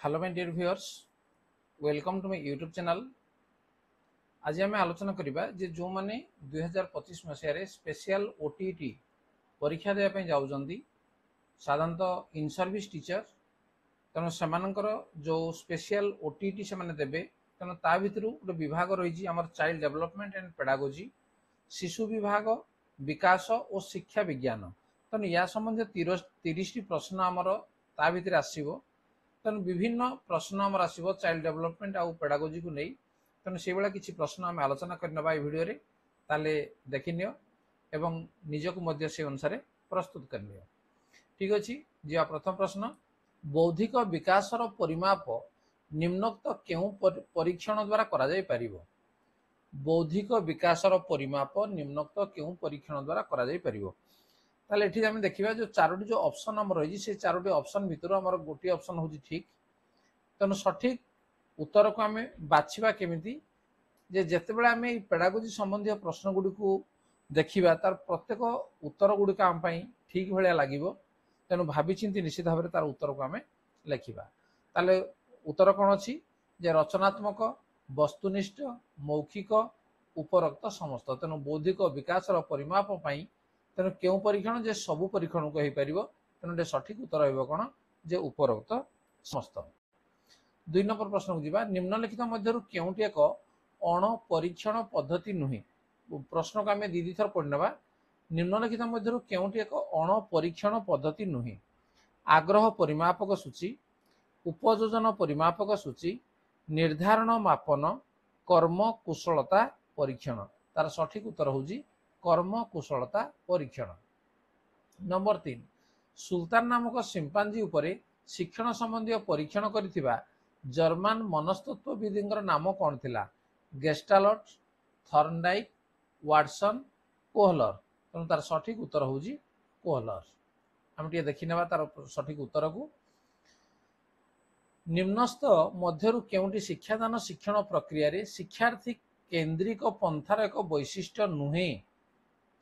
Hello my dear viewers, welcome to my YouTube channel. आज आम आलोचना करबा जे जो माने 2025 मसीह स्पेशल ओटीटी परीक्षा देवाई जाऊँगी साधारणतः इन सर्विस टीचर तेणु से जो स्पेशल ओटीटी से देवे तेणु ता भर गोटे विभाग रही आम चाइल्ड डेवलपमेंट एंड पेडागोजी शिशु विभाग विकास और शिक्षा विज्ञान तेणु या संबंधी 30 प्रश्न आमर ता भर आसो तेणु विभिन्न प्रश्न आमर आसो चाइल्ड डेवलपमेंट आउ पेडागोजी को नहीं तेणु से भाया किसी प्रश्न आम आलोचना करना भिडियो ताले देखनी एवं निजक से अनुसार प्रस्तुत करनी। ठीक अच्छे जी। प्रथम प्रश्न, बौद्धिक विकासर परिमाप निम्नोक्त केउं परीक्षण द्वारा करा जाय परिबो? बौद्धिक विकासर परिमाप निम्नोक्त केउं परीक्षण द्वारा करा जाय परिबो? ताले एठी हम देखिबा जो चारोटी जो ऑप्शन हम रही से चारोटी ऑप्शन भितर हमर गोटी ऑप्शन होची ठीक। तेणु सठिक उत्तर को आम बाछिबा केमिति जे जेतेबेले आम पेडागोजी संबंधी प्रश्न गुडी को देखिबा तार प्रत्येक उत्तर गुडी आम पई ठीक भलिया लागिबो। तेणु भावी चिंती निश्चित भाव तार उत्तर को आम लिखिबा। ताले उत्तर कौन अच्छी जे रचनात्मक वस्तुनिष्ठ मौखिक उपरोक्त समस्त। तेणु बौद्धिक विकासर परिमाप पई तेणु क्यों परीक्षण जे सबु परीक्षण को हो तेणु सठिक उत्तर हो कौन जे उपरोक्त समस्त। 2 नंबर प्रश्न को जीवा, निम्नलिखित मध्यरु केउंटी एक अण परीक्षण पद्धति नुहे? प्रश्न को आम दी थर पढ़ा। निम्नलिखित मध्यरु केउंटी एक अण परीक्षण पद्धति नुहे? आग्रह परिमापक सूची, उपयोजन परिमापक सूची, निर्धारण मापन, कर्म कुशलता परीक्षण। तार सठिक उत्तर होजी कर्म कुशलता परीक्षण। नंबर 3, सुल्तान नामक सिंपांजी उपरे शिक्षण संबंधी परीक्षण करिथिबा जर्मान मनस्तत्वविदींकर नाम कौन थिला? गेस्टालट, थर्नडाइक, वाटसन, कोहलर। तेणु तार सठिक उत्तर होजी कोहलर। हम टे देखि नेबा तार सठिक उत्तर को। निम्नस्थ मध्यरु केउंटी शिक्षादान शिक्षण प्रक्रिया रे शिक्षार्थी केंद्रिक पंथार एक वैशिष्ट्य नुहे?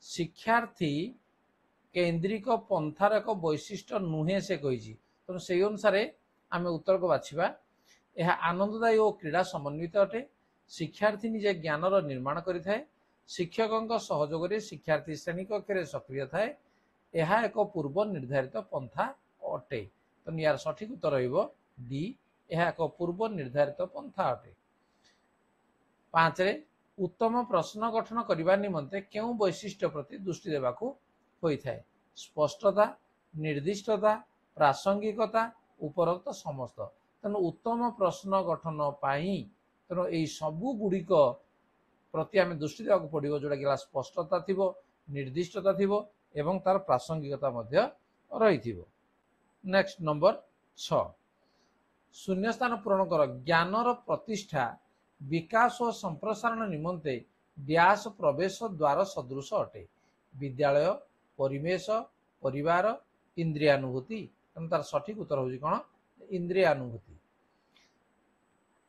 शिक्षार्थी केंद्रिक पंथार एक वैशिष्ट्य नुहे से कही। तेणु से अनुसार आम उत्तर को बाछिबा। यह आनंददायी और क्रीड़ा समन्वित अटे। शिक्षार्थी निजे ज्ञानर निर्माण करिथाए। शिक्षकों सहयोग में शिक्षार्थी श्रेणी कक्ष सक्रिय थाए। यह एक पूर्व निर्धारित पंथा अटे। तेणु यार सठिक उत्तर रहिबो डी, यह एक पूर्व निर्धारित पंथा अटे। 5 रे उत्तम प्रश्न गठन करने निमंते केउं वैशिष्ट्य प्रति दृष्टि देबाकू होइथाए? स्पष्टता, निर्दिष्टता, प्रासंगिकता, उपरोक्त समस्त। तेणु उत्तम प्रश्न गठन पाई तेणु यही सबू गुड़िक प्रति आम दृष्टि देवाक पड़ो जोटा कि स्पष्टता थिबो, निर्दिष्टता थिबो एवं तार प्रासंगिकता मध्य रहिथिबो। नेक्स्ट नंबर 6, शून्य स्थान पूरण कर। ज्ञानर प्रतिष्ठा विकास और संप्रसारण निमंते व्यास प्रवेश द्वार सदृश अटे? विद्यालय, परिवेश, परिवार, इंद्रियानुभूति। तेणु तार सठिक उत्तर होजी कौन? इंद्रियानुभूति।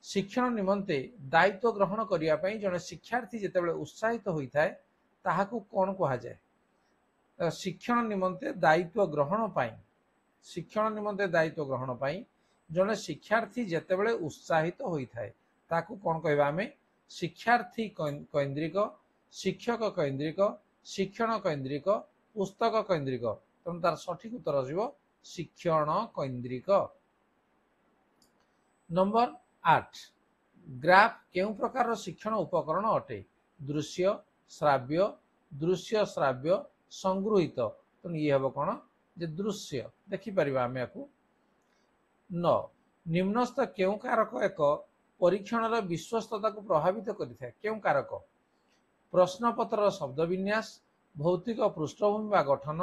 शिक्षण निमंते दायित्व ग्रहण करिया पई जने शिक्षार्थी जेतेबेले उत्साहित होइथाए ताहाकू कोन कहा जाय? शिक्षण निमंते दायित्व ग्रहण पाई, शिक्षण निमंते दायित्व ग्रहण पाई जने शिक्षार्थी जेतेबेले उत्साहित होइथाए ताकू कोन कहबा हमें? शिक्षार्थी केंद्रिक, शिक्षक केंद्रिक, शिक्षण केंद्रिक, पुस्तक केंद्रिक। तेणु तार सठिक उत्तर आसिबो शिक्षण केंद्रिक। नंबर 8, ग्राफ केउं प्रकार शिक्षण उपकरण अटे? दृश्य, श्राव्य, दृश्य श्राव्य, संगृहित। तेणु ये हम कौन जे दृश्य देखिपर आम या 9, निम्नस्थ केउं कारक एक परीक्षण विश्वस्तता को प्रभावित करिथाए? केउं कारक? प्रश्नपत्र शब्द विन्यास, भौतिक पृष्ठभूमि बा गठन,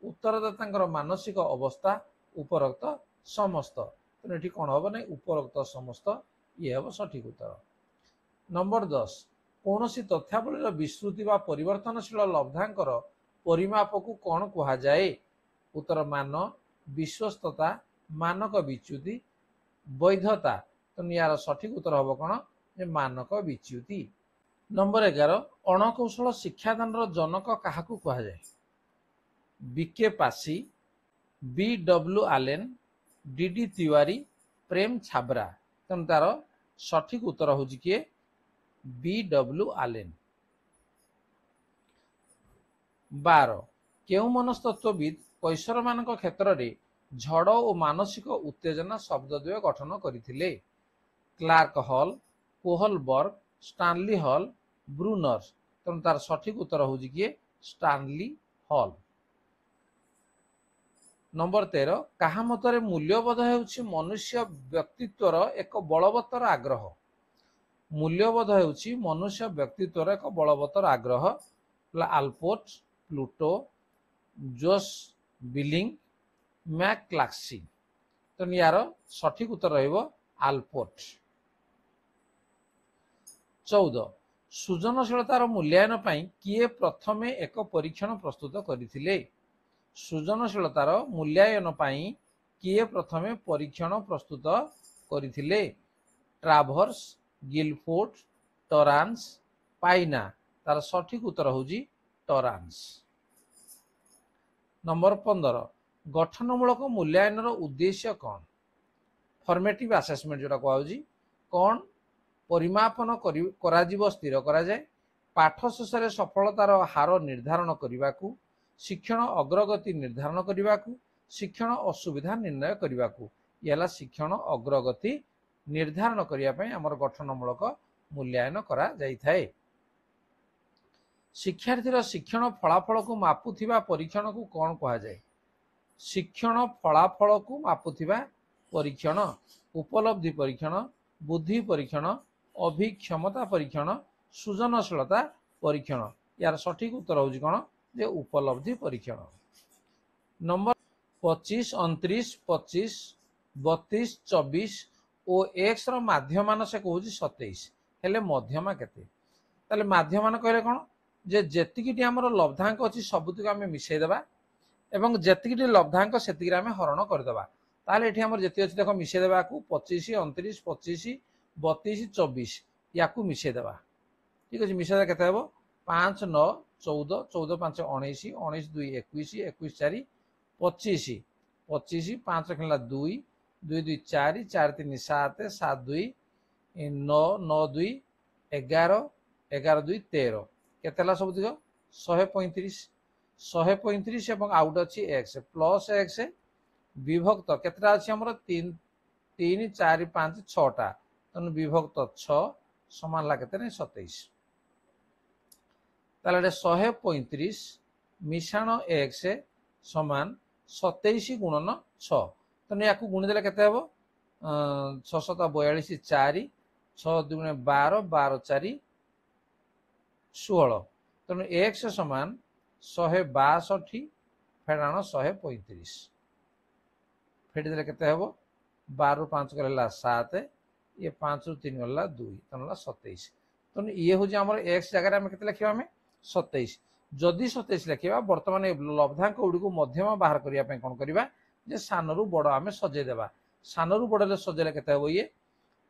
उत्तरदाता मानसिक अवस्था, उपरोक्त समस्त। तेणु ये कौन हम ना उपरोक्त समस्त, ये हम सठिक उत्तर। नंबर 10, कौन सी तथ्यावलीर विस्तृति बा परिवर्तनशील लब्धांकर परिमाप को कौन कहा जाए? उत्तर मान, विश्वस्तता, मानक विच्युति, वैधता। तेणु यार सठिक उत्तर हम कौन जे मानक विच्युति। नंबर 11, अणकौशल शिक्षादान जनक क्या कहा जाए? BK Pasi, B W Allen, DD Tiwari, Prem Chhabra. तेणु तार सठिक उत्तर हूँ किए BW आलेन। 12 केउ मनस्तत्वविद कैशोर मान क्षेत्र में झड़ और मानसिक उत्तेजना शब्दद्वय गठन करथिले। Clark Hull, Kohlberg, Stanley Hall, Bruner. तेणु तार सठिक उत्तर हूँ किए स्टानली हॉल। नंबर 13 कहा मतरे मूल्यबोध हेउछि मनुष्य व्यक्तित्वर एक बलवत्तर आग्रह। मूल्यबोध हेउछि मनुष्य व्यक्तित्वर एक बलवत्तर आग्रह। आल्पोर्ट, प्लूटो, जोस बिलिंग, मैक्लाक्सी। तो यार सठिक उत्तर रहिबो आल्पोर्ट। 14 सृजनशीलतार मूल्यांकन पई किए प्रथमे एक परीक्षण प्रस्तुत करथिले। सृजनशीलतार मूल्यांकन पई किए प्रथमे परीक्षण प्रस्तुत करथिले। ट्रावर्स, गिलफोर्ड, टरांस, पाइना। तार सठिक उत्तर होजी टरांस। नंबर 15 गठनमूलक मूल्यांकन उद्देश्य कौन? फॉर्मेटिव असेसमेंट जोटा कहउजी कौन परिमापन कराजिबो स्थिर करा जाए। पाठ शेष में सफलतार हार निर्धारण करने, शिक्षण अग्रगति निर्धारण करने, शिक्षण असुविधा निर्णय करने। यह शिक्षण अग्रगति निर्धारण करने आमर गठनमूलक मूल्यांकन करा जाइथाए। शिक्षार्थीर शिक्षण फलाफल को मापुथिबा परीक्षण को कौन कहा जाए? शिक्षण फलाफल को मापुथिबा परीक्षण उपलब्धि परीक्षण, बुद्धि परीक्षण, अभिक्षमता परीक्षण, सृजनशीलता परीक्षण। यार सठिक उत्तर होउछि कोन जे उपलब्धि परीक्षण। नंबर 25, 29, 25, 32, 24 और x रो माध्यमान से कहउछि 27 हेले मध्यमा केते? ताले माध्यमान कहले कोन जे जेतिकिटी हमर लब्धांक अछि सबुतिक आमे मिसै देबा एवं जेतिकिटी लब्धांक सेतिकिरा आमे हरण कर देबा। ताले एठी हमर जेति अछि देखो मिसै देबा को 25, 29, 25, 32, 24 याकू मिसै देबा। ठीक अछि मिसै दे केते हेबो 5, 9, 14, 14, 5, 19, 19, 2, 21, 21, 4, 25, 25, 5 रखला 2, 2, 2, 4, 4, 3, 7, 7, 2, 9, 9, 2, 11, 11, 2, 13 केतेला सब दिगो 135, 135 एवं आउट अछि x प्लस x विभक्त केतेटा अछि हमर 3, 3, 4, 5, 6 टा। तनु विभक्त 6 समान ला केते 27। ताले 135 मिश्रण x समान 27 गुणन 6। तनु याकू गुणी देले केते हेबो 6 7 42 4 6 2 12 12 4 16। तेणु x समान 162 फेडाण 135 फेटी देले केते हेबो 12 रु 5 गला 7 ये 5 रु 3 गला 2 तेणु 27। तेणु ये हूँ आम x जगह आम के लिखा आम 27। जदि 27 लिखा बर्तमान लब्धांक गुड़ी मध्यम बाहर करने कौन करवा जे सान रु बड़ आम सजेदेवा। सान रु बड़े सजेले केते हेबो ये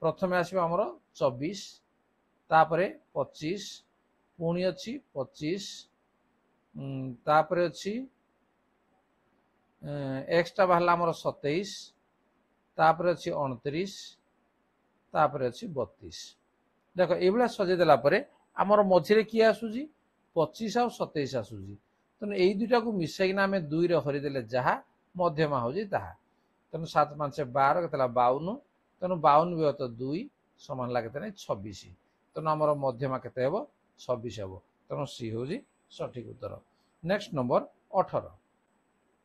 प्रथमे आसो आमर 24 तापरे 25 पुणी अच्छी 25 तापरे अच्छी एक्सटा बाहर आमर 27 तापरे अच्छी 29 तापरे अच्छी 32। देख ये सजेदेला आमर मझे किए आसूजी 25 आउ 27 आसूजी। तेणु यही दुईटा को मिसेकिना आम 2 रे हरिदेले जहाँ मध्यमा हो तेणु 7 5 12 के 52। तेणु 52 विहत 2 समान ला के 26। तेणु आमर मध्यमा के 26 हम। तेणु सी हूँ सठिक उत्तर। नेक्स्ट नंबर 18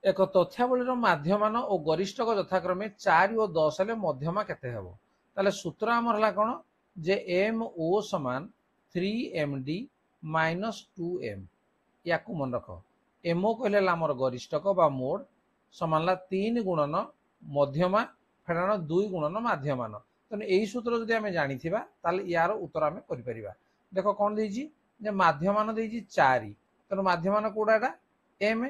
एक तथ्यावलीर माध्यमान और गरिष्ठक यथाक्रमे 4 और 10 हेले मध्यमा केते हेबो? ताले सूत्र आमर हला कोन जे MO समान 3MD माइनस 2M। याकू मन रख MO कहले आमर गरिष्ठक बा मोड समान 3 गुणन मध्यमा फेडाण 2 गुणन माध्यमान। तेणु यही सूत्र जदि आम जानी ताले यार उत्तर आम करिपरिबा। देख कौन देजी जे माध्यमान देजी 4 तेणु माध्यमान कोडा एटा M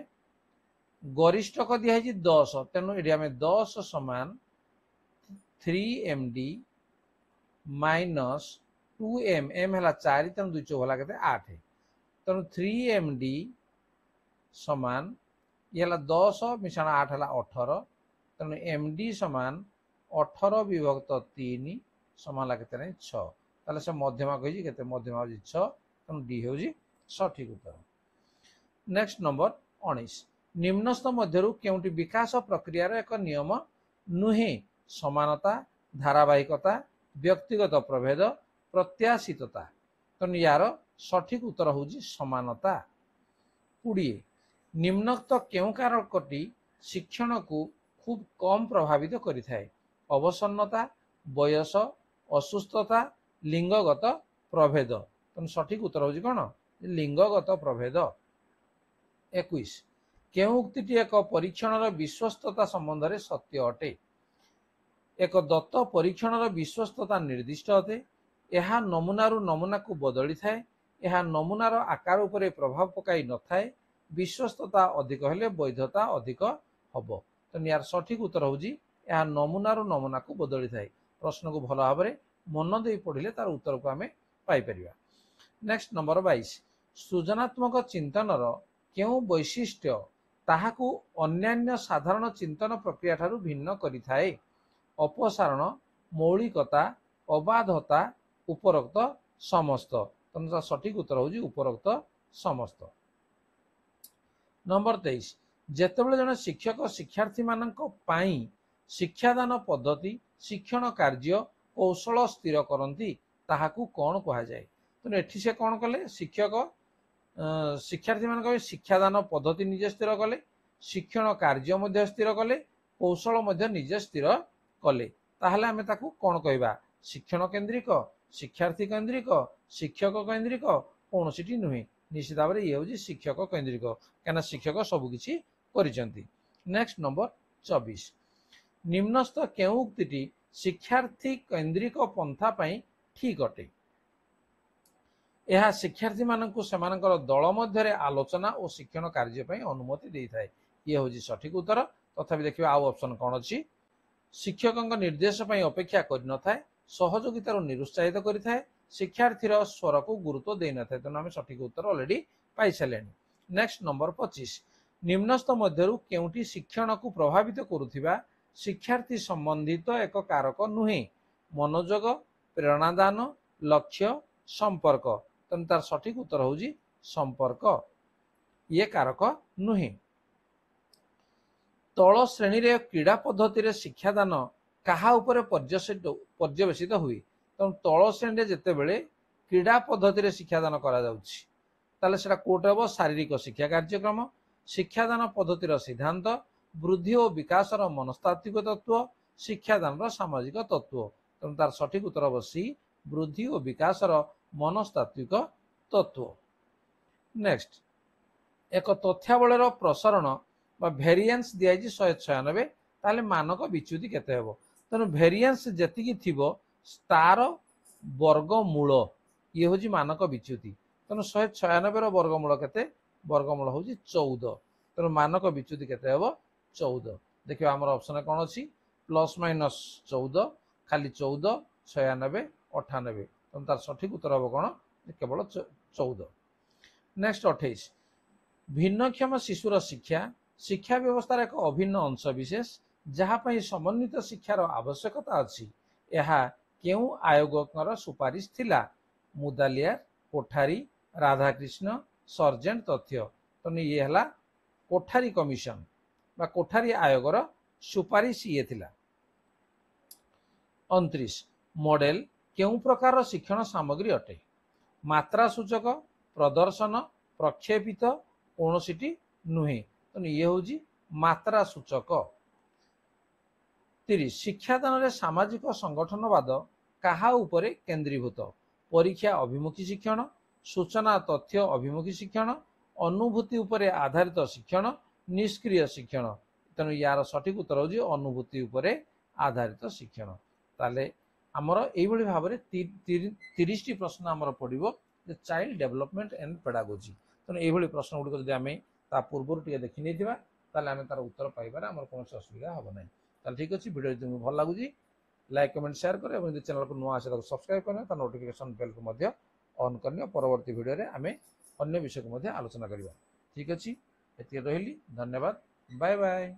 गरिष्ठक दिखाई 10 तेणु ये आम 10 समान 3MD माइनस 2M M है 4 तेणु 2 चौहला के 8 तेणु 3MD समान ये 10 मिश्रण 8 है 18 तेणु MD समान 18 विभक्त 3 समान केते नै 6 ताले से मध्यमा कहि केते मध्यमा होजी 6 तनु डी होजी सठिक उत्तर। नेक्स्ट नंबर 19 निम्नस्थ मध्यरु केउटी विकास प्रक्रियार एक नियम नुहे समानता धारावाहिकता व्यक्तिगत प्रभेद प्रत्याशितता तनु यार सठिक उत्तर होजी समानता। 20 निम्नोक्त केउ कारकटी शिक्षण को खूब कम प्रभावित करिथाय अवसन्नता बयस असुस्थता लिंगगत प्रभेद तनु सठिक उत्तर होजी कोन लिंगगत प्रभेद। 21 केउ उक्तिटी एक परीक्षणर विश्वस्तता संबंध रे सत्य अटे एक दत्त परीक्षणर विश्वस्तता निर्दिष्ट अटे यह नमूनारू नमूना को बदली थाए यह नमूनार आकार उपरे प्रभाव पकाई न थाए विश्वस्तता अधिक हेले वैधता अधिक हब तो यार सठिक उत्तर होजी यह नमूनारू नमूना को बदली थाए। प्रश्न को भल भाव में मन दे पढ़िले तार उत्तर को आमे पाई परिबा। नेक्स्ट नंबर 22 सृजनात्मक चिंतनर केउ वैशिष्ट्य ताहाकू अन्यान्य साधारण चिंतन प्रक्रिया ठारू भिन्न करिथाए अपसारण मौलिकता अबाधता उपरोक्त समस्त तनु सठिक उत्तर होजी उपरोक्त समस्त। नंबर 23 जेतेबेले जने शिक्षक शिक्षार्थी मानक पाई शिक्षादान पद्धति शिक्षण कार्य कौशल स्थिर करती ताहाकू कौन कहा जाए तो एठी से कौन कले शिक्षक शिक्षार्थी मान शिक्षादान पद्धति निजे स्थिर कले शिक्षण कार्य मध्य स्थिर कले कौशल मध्य निजे स्थिर कले ताहले आमे ताकू कौन कहबा शिक्षण केंद्रिक शिक्षार्थी केंद्रिक शिक्षक केंद्रिक कौन सिटी नुहे निश्चित भाव में ये हूँ शिक्षक केंद्रिक क्या शिक्षक सबकि करिसेंती। नेक्स्ट नंबर 24 निम्नस्थ केउ उक्तिटी शिक्षार्थी केंद्रिक पंथा पई ठीक अटे यह शिक्षार्थी मानकु सेमानकर दल मध्य आलोचना और शिक्षण कार्य पई अनुमति देई थाए ये हूँ सठिक उत्तर। तथापि देखिए आउ ऑप्शन कौन अच्छी शिक्षक निर्देश पई अपेक्षा कर न थाए सहयोगितार निरुत्साहित करिथाए शिक्षार्थीर स्वर को गुरुत्व दे न थाए तेणु आम सठिक उत्तर ऑलरेडी पाई सारे। नेक्स्ट नंबर 25 निम्नस्थ मध्यरु केउटी शिक्षण को प्रभावित करुथिबा शिक्षार्थी संबंधित एक कारक नुहे मनोयोग प्रेरणादान लक्ष्य संपर्क तेणु तार सठिक उत्तर होजी संपर्क ये कारक नुहे। तल श्रेणी रे क्रीड़ा पद्धति रे शिक्षादान कहा उपरे पर्यवेसित हुए तेणु तल श्रेणी जिते बड़े क्रीड़ा पद्धति रे शिक्षादान करा जाउछि ताले सेटा कोट हबो शारीरिक शिक्षा कार्यक्रम शिक्षादान पद्धतिर सिद्धांत वृद्धि और विकास मनस्तात्विक तत्व शिक्षादान सामाजिक तत्व तेणु तार सठिक उत्तर हम सी वृद्धि और विकास मनस्तात्विक तत्व। नेक्स्ट एक तथ्यावलीर प्रसारण भेरिएंस दिया 196 ताले मानक विच्युति केते हेबो तेणु भेरिएंस जेतिकी थिबो तार वर्गमूल ये हूँ मानक विच्युति तेणु 196 वर्गमूल केते वर्गमूल हूँ 14 तेणु मानक विच्युति केते हेबो 14। देखिए आमर ऑप्शन कौन अच्छी प्लस माइनस 14 खाली 14 96 98 तेणु तार सठिक उत्तर हम कौन केवल 14। नेक्स्ट 28 भिन्नक्षम शिशुर शिक्षा शिक्षा व्यवस्था एक अभिन्न अंश विशेष जहाँपाई समन्वित शिक्षार आवश्यकता अच्छी यह केउ आयोगकर सुपारिश थिला मुदालिया कोठारी राधाकृष्ण सर्जेंट तथ्य तो ये है कोठारी कमिशन बा कोठारी आयोगर सुपारिश ये थिला। 29 मॉडेल केउ प्रकार शिक्षण सामग्री अटे मात्रा सूचक प्रदर्शन प्रक्षेपित कौनसीटी नुहे तो ये हूँ मात्रा सूचक। 30 शिक्षादान रे सामाजिक संगठनवाद कहा उपरे केंद्रीभूत परीक्षा अभिमुखी शिक्षण सूचना तथ्य अभिमुखी शिक्षण अनुभूति उपरे आधारित शिक्षण निष्क्रिय शिक्षण तेणु यार सठिक उत्तर हो अनुभूति उपरे आधारित शिक्षण ताले आमर एभली भाव में 30 प्रश्न आमर पड़ो चाइल्ड डेवलपमेंट एंड पेडागोजी तेणु ये प्रश्न गुड़िक जब आम ता पूर्व टे देखी नहीं आम तार उत्तर पाइबार आम कौन असुविधा हम ना ताल ठीक अच्छे वीडियो तुमको भल लगुच लाइक कमेंट शेयर कर चैनल को नुआ आसे सब्सक्राइब करना नोटिफिकेशन बेल को ऑन करने परवर्ती वीडियो रे आमे अन्य विषय को आलोचना करवा ठीक अच्छे एति रही धन्यवाद बाय बाय।